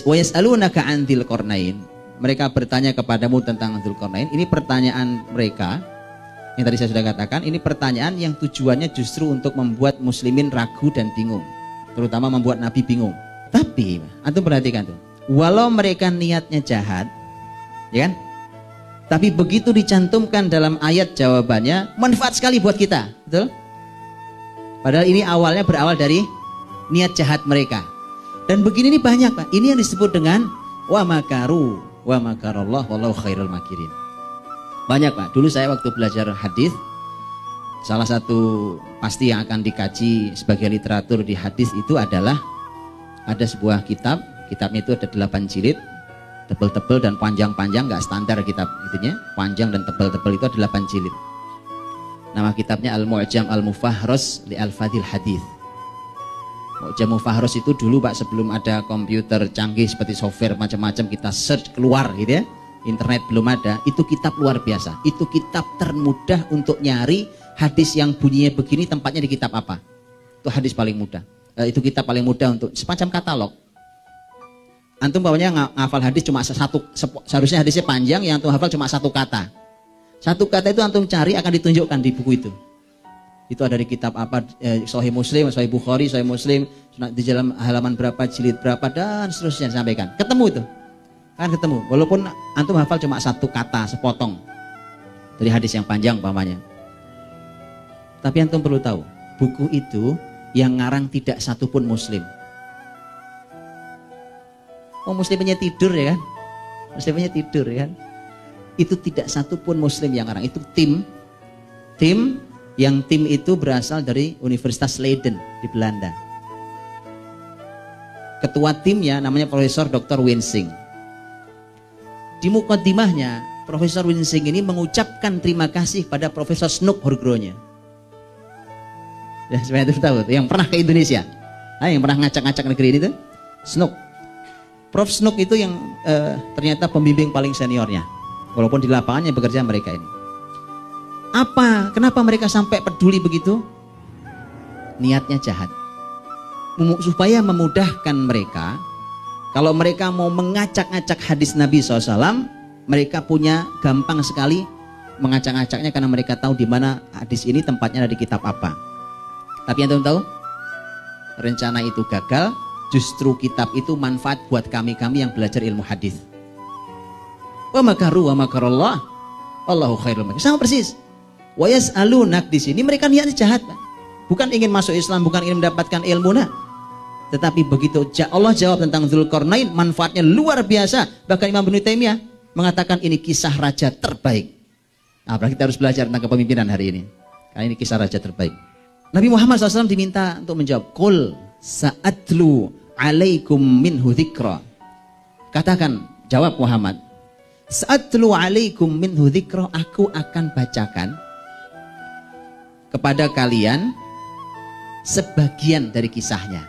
Wa yas'alunaka 'an Dzulqarnain. Mereka bertanya kepadamu tentang Dzulqarnain. Ini pertanyaan mereka yang tadi saya sudah katakan, ini pertanyaan yang tujuannya justru untuk membuat muslimin ragu dan bingung, terutama membuat Nabi bingung. Tapi antum perhatikan tuh, walau mereka niatnya jahat, ya kan? Tapi begitu dicantumkan dalam ayat jawabannya, manfaat sekali buat kita, betul? Padahal ini awalnya berawal dari niat jahat mereka. Dan begini nih banyak, Pak. Ini yang disebut dengan wa makaru wa makarallah wallahu khairul makirin. Banyak, Pak. Dulu saya waktu belajar hadis, salah satu pasti yang akan dikaji sebagai literatur di hadis itu adalah ada sebuah kitab. Kitabnya itu ada 8 jilid, tebel-tebel dan panjang-panjang, nggak standar kitab itunya, panjang dan tebel-tebel itu ada 8 jilid. Nama kitabnya Al-Mu'jam Al-Mufahros li Al-Fadil Hadis. Mu'jam Mufahros itu dulu, Pak, sebelum ada komputer canggih seperti software macam-macam kita search keluar gitu ya. Internet belum ada, itu kitab luar biasa. Itu kitab termudah untuk nyari hadis yang bunyinya begini, tempatnya di kitab apa. Itu hadis paling mudah. Itu kitab paling mudah untuk semacam katalog. Antum bawahnya ngafal hadis cuma satu, seharusnya hadisnya panjang, yang antum hafal cuma satu kata. Satu kata itu antum cari akan ditunjukkan di buku itu. Itu ada di kitab apa, Sahih Muslim, Sahih Bukhari, Sahih Muslim, di dalam halaman berapa, jilid berapa, dan seterusnya disampaikan. Ketemu itu. Kan ketemu, walaupun antum hafal cuma satu kata sepotong dari hadis yang panjang umpamanya. Tapi antum perlu tahu, buku itu yang ngarang tidak satupun muslim. Oh, muslimnya tidur ya kan? Muslimnya tidur ya kan? Itu tidak satupun muslim yang ngarang. Itu tim yang tim itu berasal dari Universitas Leiden di Belanda. Ketua timnya namanya Profesor Dr. Winsing. Di mukaddimahnya, Profesor Winsing ini mengucapkan terima kasih pada Profesor Snoek Horgronya. Ya, sebenarnya itu tahu, yang pernah ke Indonesia, yang pernah ngacak-ngacak negeri ini tuh, Snoek. Prof Snoek itu yang ternyata pembimbing paling seniornya, walaupun di lapangannya bekerja mereka ini. Kenapa mereka sampai peduli begitu? Niatnya jahat, supaya memudahkan mereka. Kalau mereka mau mengacak-acak hadis Nabi SAW, mereka punya gampang sekali mengacak-acaknya karena mereka tahu di mana hadis ini tempatnya ada di kitab apa. Tapi yang tahu, rencana itu gagal. Justru kitab itu manfaat buat kami-kami yang belajar ilmu hadis. Wa makaru wa makarallah, Allahu khairul makirin. Sama persis. Wa yas'alunak di sini mereka niatnya jahat, Pak. Bukan ingin masuk Islam, bukan ingin mendapatkan ilmu, nah. Tetapi begitu Allah jawab tentang Dzulqarnain, manfaatnya luar biasa. Bahkan Imam Ibnu Taimiyah mengatakan ini kisah raja terbaik. Nah, berarti kita harus belajar tentang kepemimpinan hari ini. Karena ini kisah raja terbaik. Nabi Muhammad SAW diminta untuk menjawab, Qul sa'atlu alaikum minhu dzikra. Katakan, jawab Muhammad, sa'atlu alaikum minhu dzikra, aku akan bacakan kepada kalian sebagian dari kisahnya.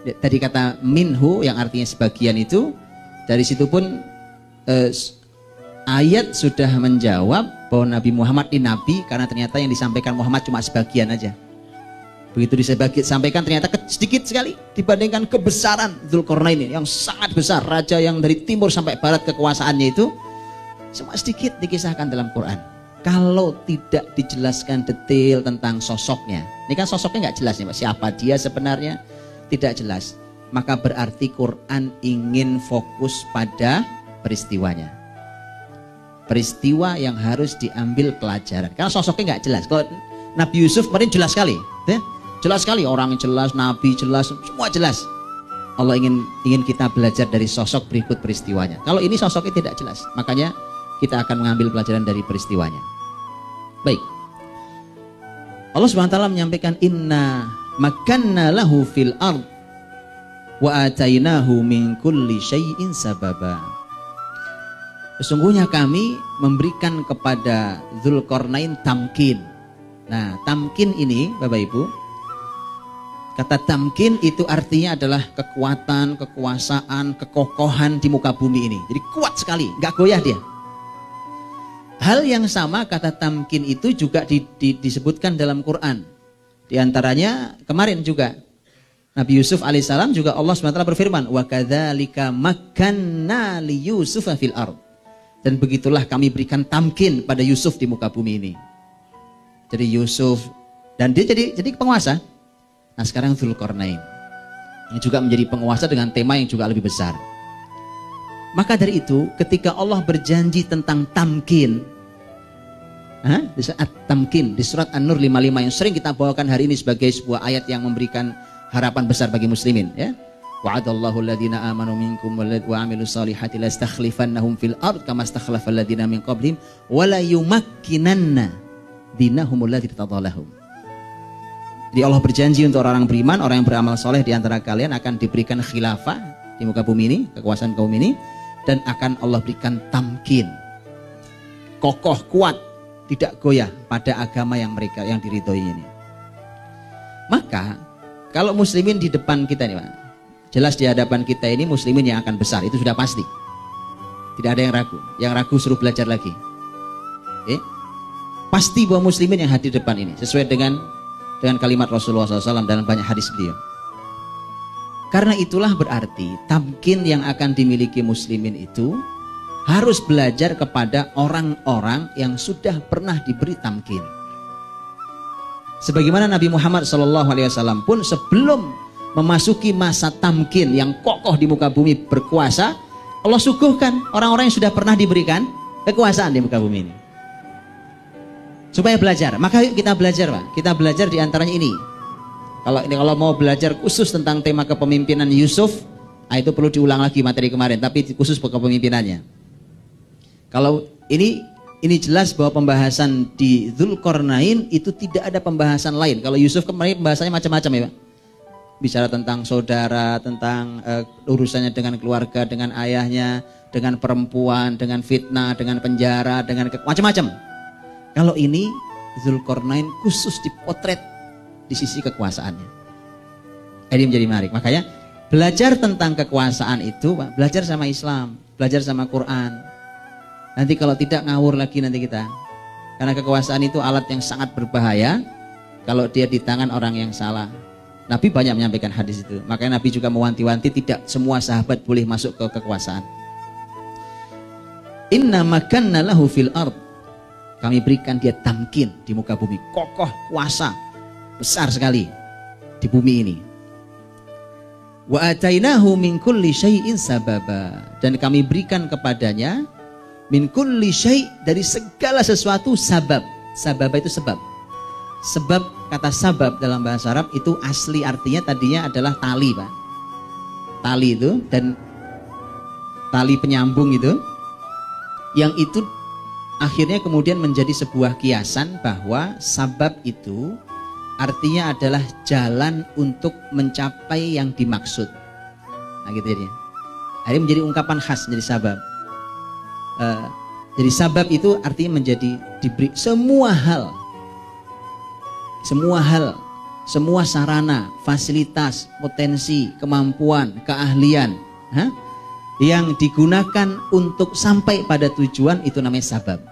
Tadi kata minhu yang artinya sebagian itu, dari situ pun ayat sudah menjawab bahwa Nabi Muhammad ini nabi karena ternyata yang disampaikan Muhammad cuma sebagian aja. Begitu disampaikan ternyata sedikit sekali dibandingkan kebesaran Dzulqarnain yang sangat besar, raja yang dari timur sampai barat kekuasaannya itu, cuma sedikit dikisahkan dalam Quran. Kalau tidak dijelaskan detail tentang sosoknya, ini kan sosoknya nggak jelas nih, Pak, siapa dia sebenarnya, tidak jelas, maka berarti Quran ingin fokus pada peristiwanya, peristiwa yang harus diambil pelajaran. Karena sosoknya nggak jelas. Kalau Nabi Yusuf kemarin jelas sekali, ya? Jelas sekali, orang jelas, Nabi jelas, semua jelas. Allah ingin kita belajar dari sosok berikut peristiwanya. Kalau ini sosoknya tidak jelas, makanya kita akan mengambil pelajaran dari peristiwanya. Baik, Allah SWT menyampaikan inna makanna lahu fil ard wa atainahu min kulli syai'in sababa. Sesungguhnya kami memberikan kepada Dzulqarnain tamkin. Nah, tamkin ini Bapak Ibu, kata tamkin itu artinya adalah kekuatan, kekuasaan, kekokohan di muka bumi ini. Jadi kuat sekali, nggak goyah dia. Hal yang sama kata tamkin itu juga disebutkan dalam Quran. Di antaranya kemarin juga Nabi Yusuf alaihissalam juga Allah SWT berfirman, wa kadzalika makkanna li Yusufa fil ard. Dan begitulah kami berikan tamkin pada Yusuf di muka bumi ini. Jadi Yusuf dan dia jadi penguasa. Nah sekarang Dzulqarnain ini juga menjadi penguasa dengan tema yang juga lebih besar. Maka dari itu ketika Allah berjanji tentang tamkin, di surat Tamkin, di surat An-Nur 55 yang sering kita bawakan hari ini sebagai sebuah ayat yang memberikan harapan besar bagi muslimin, ya. Wa'adallahu alladhina amanu minkum wa 'amilus solihati lastakhlifannahum fil ard kama stakhlafal ladzina min qablihim wa la yumakkinanna dinahumul ladzi tadallahum. Jadi Allah berjanji untuk orang beriman, orang yang beramal soleh di antara kalian akan diberikan khilafah di muka bumi ini, kekuasaan kaum ini, dan akan Allah berikan tamkin, kokoh kuat, tidak goyah pada agama yang mereka yang diridhoi ini. Maka kalau muslimin di depan kita nih Pak, jelas di hadapan kita ini muslimin yang akan besar, itu sudah pasti. Tidak ada yang ragu. Yang ragu suruh belajar lagi. Pasti bahwa muslimin yang hadir depan ini sesuai dengan kalimat Rasulullah SAW dalam banyak hadis beliau. Karena itulah berarti tamkin yang akan dimiliki muslimin itu harus belajar kepada orang-orang yang sudah pernah diberi tamkin. Sebagaimana Nabi Muhammad SAW pun sebelum memasuki masa tamkin yang kokoh di muka bumi berkuasa, Allah suguhkan orang-orang yang sudah pernah diberikan kekuasaan di muka bumi ini. Supaya belajar, maka yuk kita belajar Pak. Kita belajar diantaranya ini. Kalau mau belajar khusus tentang tema kepemimpinan Yusuf, itu perlu diulang lagi materi kemarin, tapi khusus kepemimpinannya. Kalau ini jelas bahwa pembahasan di Dzulqarnain itu tidak ada pembahasan lain. Kalau Yusuf kemarin pembahasannya macam-macam ya Pak. Bicara tentang saudara, tentang urusannya dengan keluarga, dengan ayahnya, dengan perempuan, dengan fitnah, dengan penjara, dengan macam-macam. Kalau ini Dzulqarnain khusus dipotret di sisi kekuasaannya. Ini menjadi menarik. Makanya belajar tentang kekuasaan itu Pak, belajar sama Islam, belajar sama Quran. Nanti kalau tidak ngawur lagi nanti kita. Karena kekuasaan itu alat yang sangat berbahaya kalau dia di tangan orang yang salah. Nabi banyak menyampaikan hadis itu. Makanya Nabi juga mewanti-wanti tidak semua sahabat boleh masuk ke kekuasaan. Inna makanna lahu fil ard. Kami berikan dia tamkin di muka bumi, kokoh kuasa besar sekali di bumi ini. Wa atainahu min kulli syai'in sababa. Dan kami berikan kepadanya min kulli syai' dari segala sesuatu sabab. Sabab itu sebab. Sebab kata sabab dalam bahasa Arab itu asli artinya tadinya adalah tali Pak. Tali itu dan tali penyambung itu. Yang itu akhirnya kemudian menjadi sebuah kiasan bahwa sabab itu artinya adalah jalan untuk mencapai yang dimaksud. Nah gitu ya. Akhirnya menjadi ungkapan khas menjadi sabab. Jadi sabab itu artinya menjadi diberi semua hal, semua sarana, fasilitas, potensi, kemampuan, keahlian yang digunakan untuk sampai pada tujuan itu namanya sabab.